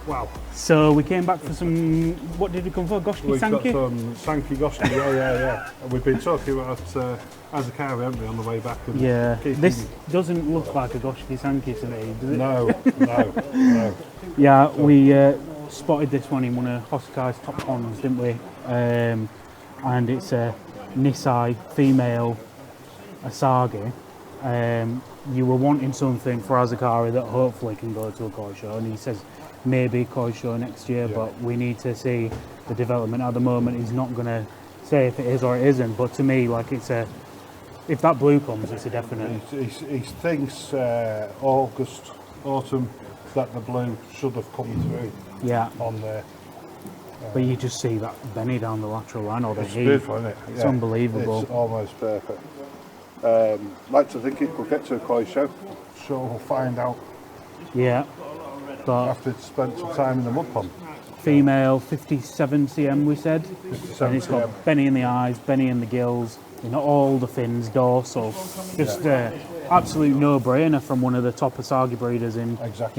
Wow. So we came back for some, what did we come for? Goshiki We've Sanki? got some Sanki Goshiki, yeah. And we've been talking about Azukari, haven't we, on the way back? And Yeah. This doesn't look like a Goshiki Sanki to me, does it? No. Yeah, we spotted this one in one of Hosokai's top ponds, didn't we? And it's a Nisai female Asagi. You were wanting something for Azukari that hopefully can go to a koi show, and he says maybe koi show next year, but we need to see the development. At the moment, he's not going to say if it is or it isn't, but to me, like, it's a, if that blue comes, it's a definite. He thinks August, autumn, that the blue should have come through. Yeah. On there. But you just see that Benny down the lateral line, or the It's heat. beautiful, isn't it? It's unbelievable. It's almost perfect. Like to think it could get to a koi show. Sure, we'll find out. Yeah. But After it's spent some time in the mud pond. female 57 cm we said, 57 and it's got cm. Benny in the eyes, Benny in the gills, you know, all the fins, dorsal, just absolute no-brainer from one of the top Asagi breeders in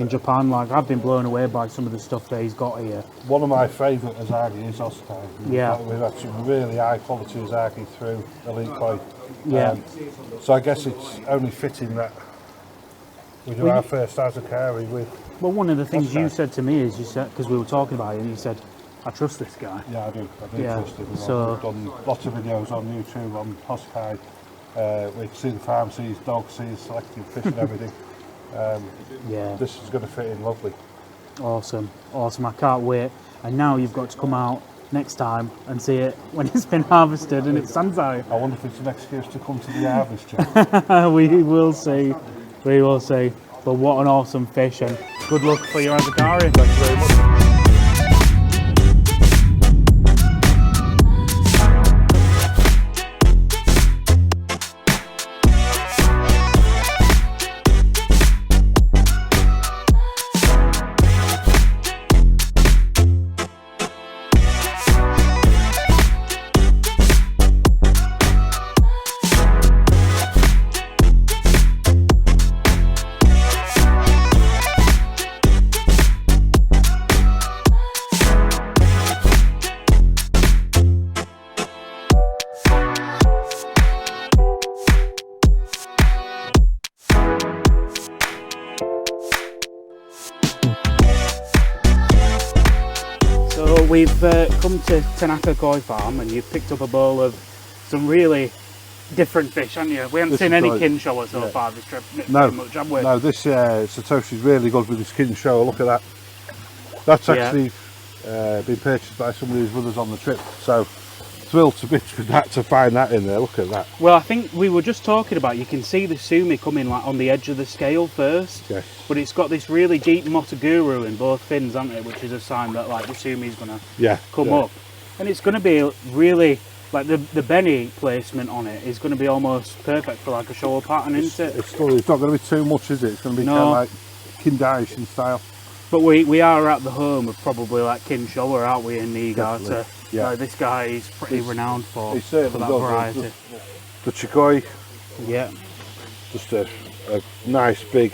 Japan. Like, I've been blown away by some of the stuff that he's got here. One of my favourite Azagi is Hosokai. Yeah. We've had some really high quality Azagi through Elite Koi. Yeah. So I guess it's only fitting that we do our first Azukari with. Well, one of the things Hosokai. you said to me is, you said, because we were talking about it, and you said, I trust this guy. Yeah, I do Yeah. trust him. So- We've done lots of videos on YouTube on Hosokai. We can see the farm, see his dog, see his selective fish and everything. Yeah. This is going to fit in lovely. Awesome. I can't wait. And now you've got to come out next time and see it when it's been harvested and it's Sansai. I wonder if it's an excuse to come to the harvest, Jeff. We will see. We will see. But what an awesome fish, and good luck for your Azukari. Thank you very much. We've come to Tanaka Koi Farm, and you've picked up a bowl of some really different fish, haven't you? We haven't seen any kinshower so far this trip, No, much, have we? no, this Satoshi's really good with his kinshower. Look at that. That's actually been purchased by somebody who's with us on the trip. So thrilled to bits with that, to find that in there. Look at that. Well, I think we were just talking about, you can see the sumi coming like on the edge of the scale first. Yes. But it's got this really deep motoguru in both fins, hasn't it? Which is a sign that like the sumi's going to come up. And it's going to be really, like the Benny placement on it is going to be almost perfect for like a shower pattern, isn't it? It's not going to be too much, is it? It's going to be kind of like Kindaish in style. But we are at the home of probably like Kinshower, aren't we, in Niigata? Yeah. This guy is pretty renowned for that variety. The Chikoi, Yeah. just a nice, big,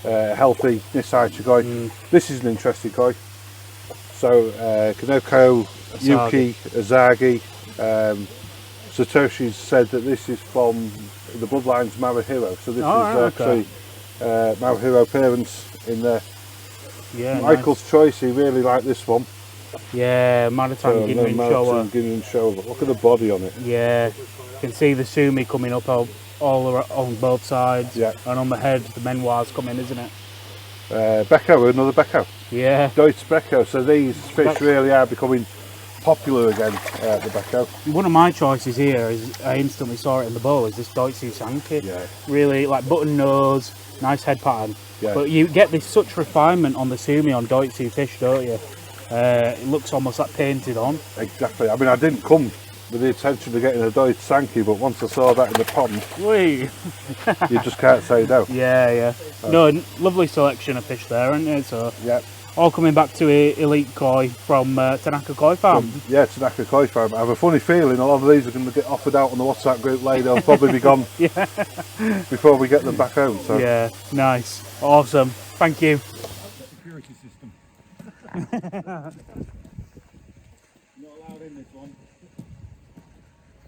healthy Nisai Chikoi. This is an interesting koi. So Kanoko, Yuki, Azagi, Satoshi's said that this is from the bloodlines Maruhiro. So this is actually Maruhiro parents in there. Yeah. Michael's choice, he really liked this one. Yeah, Maritime Ginrin Showa. Ginrin Showa. Look at the body on it. Yeah, you can see the sumi coming up all on both sides. Yeah. And on the head, the Menoir's coming, isn't it? Becco, another Becco. Yeah. Deutz Becco. So these fish really are becoming popular again, the Becco. One of my choices here is, I instantly saw it in the bowl, is this Doitsu Sanki. Yeah. Really, like button nose, nice head pattern. Yeah. But you get this such refinement on the sumi on Doitsu fish, don't you? It looks almost like painted on. Exactly. I mean, I didn't come with the intention of getting a Deutz Sanki, but once I saw that in the pond, Whee! you just can't say no. Yeah. No, lovely selection of fish there, isn't it? So, Yeah. all coming back to Elite Koi from Tanaka Koi Farm. Yeah, Tanaka Koi Farm. I have a funny feeling a lot of these are going to get offered out on the WhatsApp group later. They'll probably be gone before we get them back home. So. Yeah, nice. Awesome. Thank you. Security system. Not allowed in this one.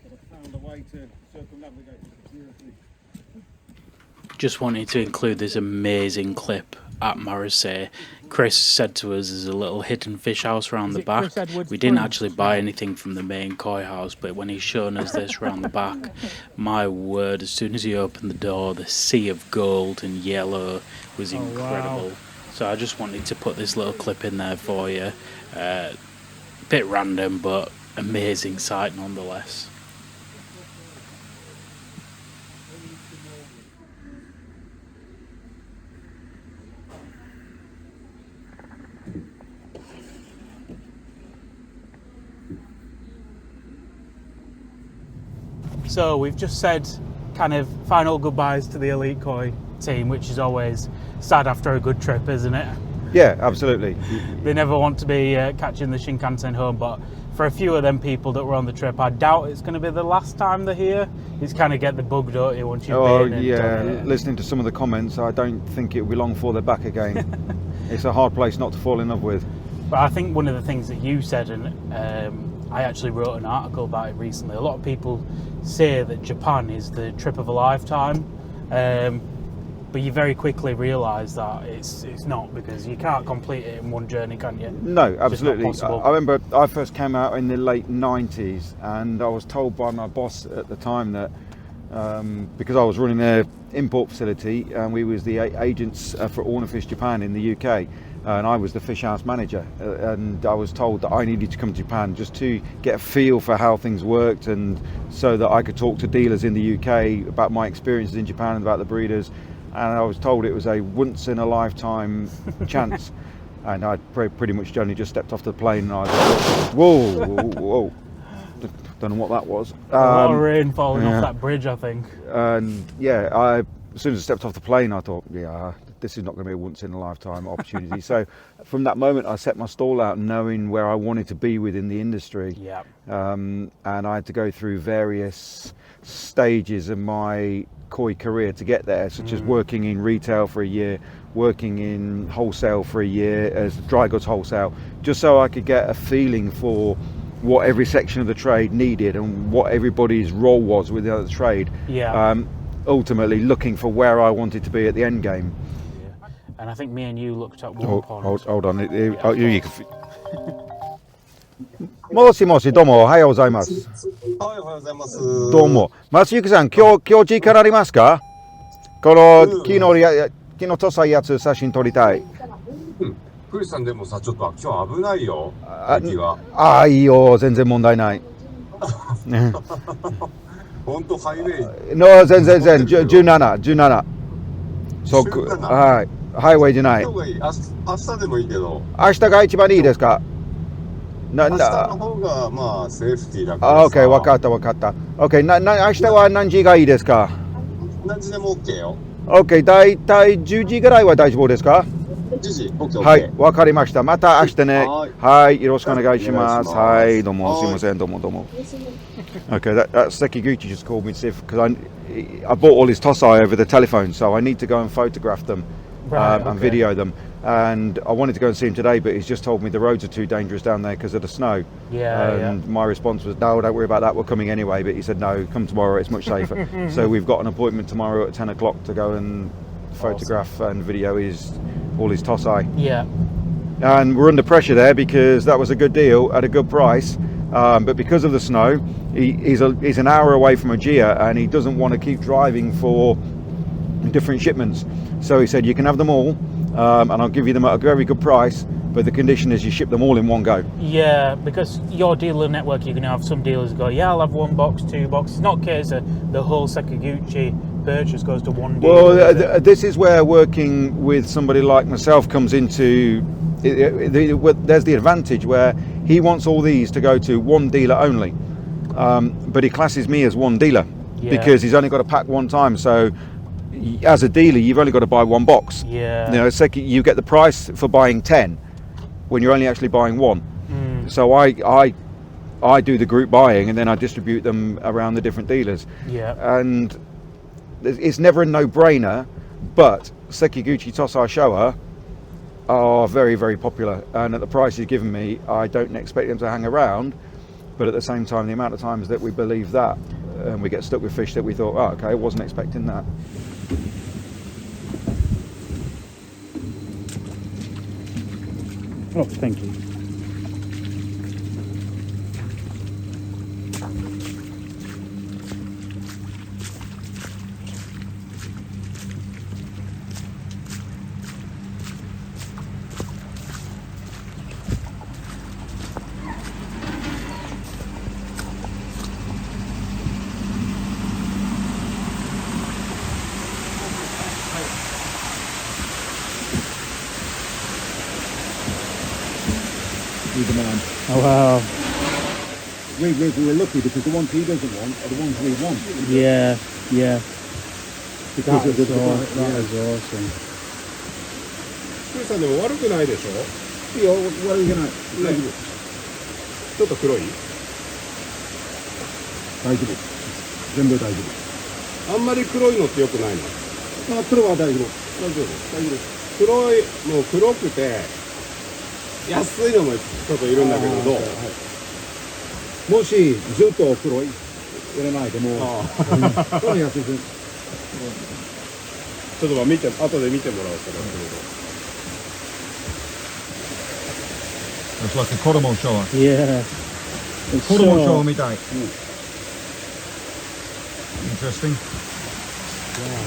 But I found a way to circumnavigate security. Just wanted to include this amazing clip at Morrissey. Chris said to us there's a little hidden fish house around the back. We didn't actually buy anything from the main koi house, but when he's shown us this around the back, my word, as soon as he opened the door, the sea of gold and yellow was incredible. Wow. So I just wanted to put this little clip in there for you. Bit random, but amazing sight nonetheless. So we've just said kind of final goodbyes to the Elite Koi team, which is always sad after a good trip, isn't it? Yeah, absolutely. They never want to be catching the Shinkansen home, but for a few of them people that were on the trip, I doubt it's going to be the last time they're here. It's kind of get the bug, don't you, once you've been and listening to some of the comments, I don't think it'll be long before they're back again. It's a hard place not to fall in love with. But I think one of the things that you said, and I actually wrote an article about it recently, a lot of people say that Japan is the trip of a lifetime, but you very quickly realise that it's not, because you can't complete it in one journey, can you? No, absolutely. I remember I first came out in the late 90s, and I was told by my boss at the time that because I was running their import facility and we was the agents for Ornafish Japan in the UK, and I was the fish house manager, and I was told that I needed to come to Japan just to get a feel for how things worked, and so that I could talk to dealers in the UK about my experiences in Japan and about the breeders. And I was told it was a once in a lifetime chance, and I pretty much only just stepped off the plane and I was like, whoa. Don't know what that was. A lot of rain falling off that bridge, I think. And as soon as I stepped off the plane, I thought, this is not going to be a once in a lifetime opportunity. So from that moment, I set my stall out knowing where I wanted to be within the industry. Yeah. And I had to go through various stages of my koi career to get there, such as working in retail for a year, working in wholesale for a year as dry goods wholesale, just so I could get a feeling for what every section of the trade needed and what everybody's role was within the trade. Ultimately looking for where I wanted to be at the end game. Yeah. And I think me and you looked at one pond. Hold on. You can... もしもし、どうもおはようございます。はい、おはようございます。どうも。松幸さん、今日時間ありますか？この昨日撮ったやつ写真撮りたい。クリスさんでもさ、ちょっと今日危ないよ。雪が。いいよ、全然問題ない。本当ハイウェイ。No、全然17。そう、はい。ハイウェイじゃない。明日でもいいけど。明日が一番いいですか？明日の方がまあセーフティーだからさ。OK、わかった。OK、明日は何時がいいですか？何時でも OK よ。OK、だいたい10時ぐらいは大丈夫ですか？10時、OK。はい、わかりました。また明日ね。はい、よろしくお願いします。はい、どうもすいません、どうも。Okay, that's Sekiguchi just called me to see if, because I bought all his tosai over the telephone, so I need to go and photograph them and video them. And I wanted to go and see him today, but he's just told me the roads are too dangerous down there because of the snow. And my response was, no, don't worry about that, we're coming anyway. But he said, no, come tomorrow, it's much safer. So we've got an appointment tomorrow at 10 o'clock to go and photograph and video all his tosai. Yeah. And we're under pressure there because that was a good deal at a good price. But because of the snow, he's an hour away from Aegea, and he doesn't want to keep driving for different shipments. So he said, you can have them all, and I'll give you them at a very good price, but the condition is you ship them all in one go. Yeah, because your dealer network, you're going to have some dealers go, I'll have 1 box, 2 boxes. It's not the case that the whole Sekiguchi purchase goes to one dealer. Well, this is where working with somebody like myself comes into... There's the advantage where he wants all these to go to one dealer only, but he classes me as one dealer because he's only got to pack one time. So as a dealer, you've only got to buy 1 box. You get the price for buying 10 when you're only actually buying 1. So I do the group buying, and then I distribute them around the different dealers. And it's never a no-brainer, but Sekiguchi Tosai Showa are very, very popular, and at the price he's given me, I don't expect them to hang around. But at the same time, the amount of times that we believe that, and we get stuck with fish that we thought, oh, okay, I wasn't expecting that. Oh, thank you. He's the man. Oh wow. We were lucky because the ones he doesn't want are the ones we want. Yeah, yeah. Because of the that is awesome. プーさんでも悪くないでしょ。いいよ、悪いじゃない。大丈夫。ちょっと黒い。大丈夫。全部大丈あんまり黒いのって良くないの。夫。あ、黒は大丈夫。大丈夫。大丈夫。黒い、もう黒くて安いのもちょっといるんだけど、どう？もしずっと黒い入れないでも、この安い分。ちょっとまあ見て、後で見てもらおうかな。It's like a Koromon shower. Yeah. It's Koromon so- shower みたい。Interesting. Wow,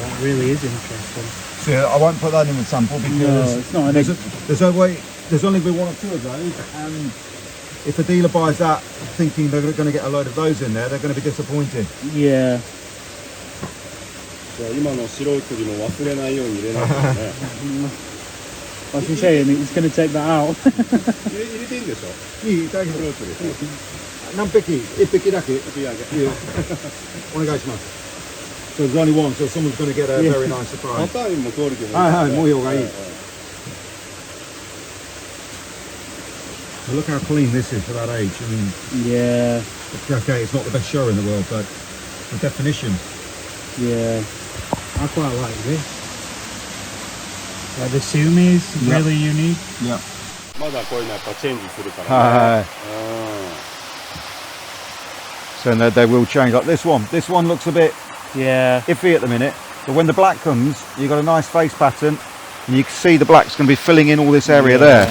that really is interesting. So I won't put that in the sample because No, it's not an there's no way. There's only been one or two of those, and if a dealer buys that thinking they're going to get a load of those in there, they're going to be disappointed. Yeah. じゃあ今の白い釣りも忘れないように入れないとね。What's he saying? He's going to take that out. 入れていいんでしょ。いい、大丈夫。黒い釣り。何匹？一匹だけ。いいよ。お願いします。So there's only one, so someone's going to get a very nice パ surprise. ターンもクオリティも。はいはい、模様がいい。はいはい Look how clean this is for that age. I mean, Yeah, okay, it's not the best show in the world, but the definition. yeah. I quite like this. Like the sumi is Yeah. really unique. Yeah. まだこういうのやっぱチェンジするからね。 So they will change. Like this one. This one looks a bit Yeah, iffy at the minute, but when the black comes, you've got a nice face pattern, and you can see the black's going to be filling in all this area there.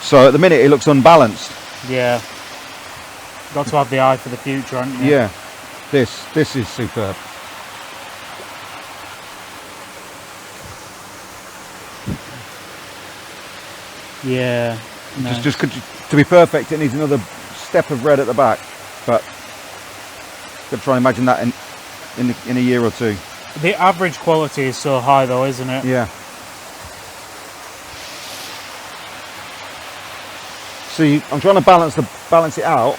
So at the minute it looks unbalanced. yeah. Got to have the eye for the future, haven't you? Yeah. This is superb. Yeah. No. Just to be perfect, it needs another step of red at the back, but got to try and imagine that in a year or two. The average quality is so high though, isn't it? Yeah. See, I'm trying to balance it out,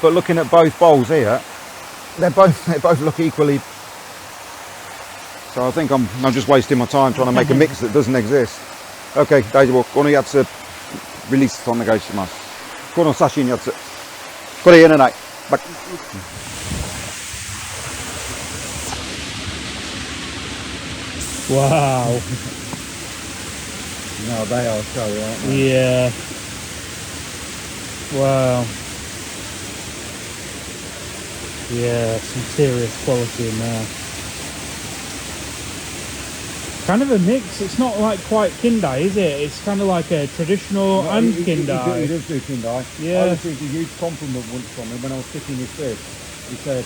but looking at both bowls here, they both look equally. So I think I'm just wasting my time trying to make a mix that doesn't exist. Okay, 大丈夫。このやつリリースお願いします。この写真のやつ。これ入れない。バック。Wow. No, they are showy, aren't they? Yeah. Wow. Yeah, some serious quality in there. Kind of a mix. It's not like quite Kindai, is it? It's kind of like a traditional and He Kindai. does do Kindai. Yeah. I received a huge compliment once from him when I was picking his fish. He said,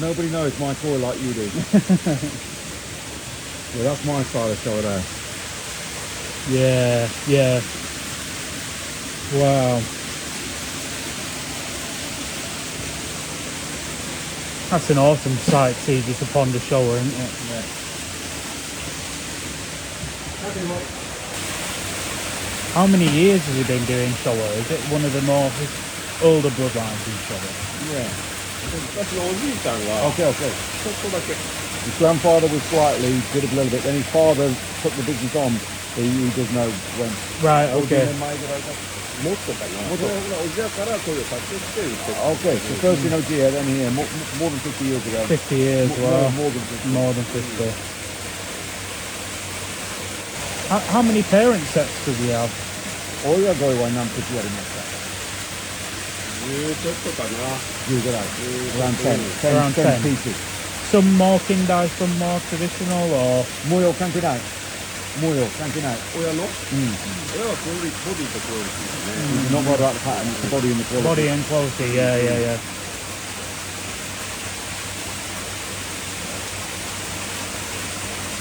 "Nobody knows my koi like you do." Well, that's my style of show there. Yeah, yeah. Wow. That's an awesome sight to see, just a pond ashore, isn't it? Yeah. How many years has he been doing Showa? Is it one of the more older bloodlines in Showa? Yeah. 私のおじいちゃんが Okay, okay. ちょっとだけ His grandfather was slightly, did a little bit. Then his father took the business on. So he does know when. Right, okay. もっとかな。おじやからこういう買ってきて売ってた。 Okay, so first in Ojia, then here, more than 50 years ago. 50 years, wow. More than 50. More than 50. How many parent sets does he have? 親鯉は何匹ありますか10ちょっとかな。 10ぐらい Around 10 Around 10. pieces Some more Kindai, some more traditional, or 模様関係ない模様関係ない親のうん親はクオリボディとクオリティだね。 Not about the pattern, it's the body and the quality. body and quality? Yeah.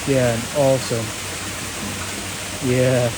Yeah, awesome. Yeah.